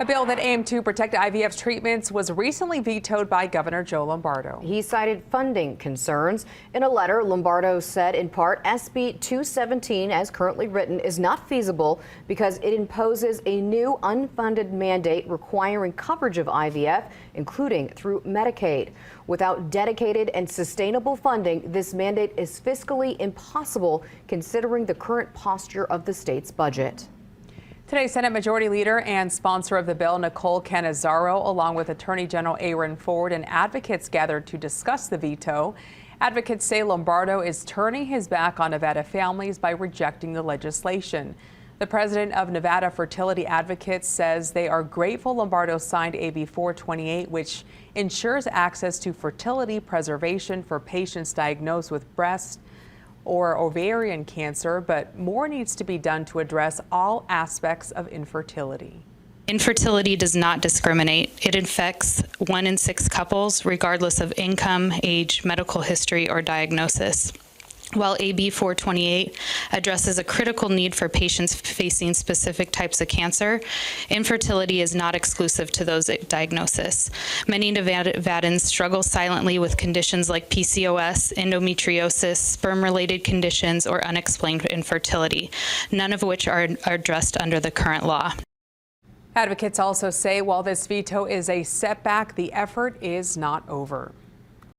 A bill that aimed to protect IVF treatments was recently vetoed by Governor Joe Lombardo. He cited funding concerns. In a letter, Lombardo said in part, SB 217, as currently written, is not feasible because it imposes a new unfunded mandate requiring coverage of IVF, including through Medicaid. Without dedicated and sustainable funding, this mandate is fiscally impossible considering the current posture of the state's budget. Today, Senate Majority Leader and sponsor of the bill, Nicole Cannizzaro, along with Attorney General Aaron Ford and advocates gathered to discuss the veto. Advocates say Lombardo is turning his back on Nevada families by rejecting the legislation. The president of Nevada Fertility Advocates says they are grateful Lombardo signed AB 428, which ensures access to fertility preservation for patients diagnosed with breast or ovarian cancer, but more needs to be done to address all aspects of infertility. Infertility does not discriminate. It affects 1 in 6 couples, regardless of income, age, medical history, or diagnosis. While AB 428 addresses a critical need for patients facing specific types of cancer, infertility is not exclusive to those diagnoses. Many Nevadans struggle silently with conditions like PCOS, endometriosis, sperm-related conditions, or unexplained infertility, none of which are addressed under the current law. Advocates also say while this veto is a setback, the effort is not over.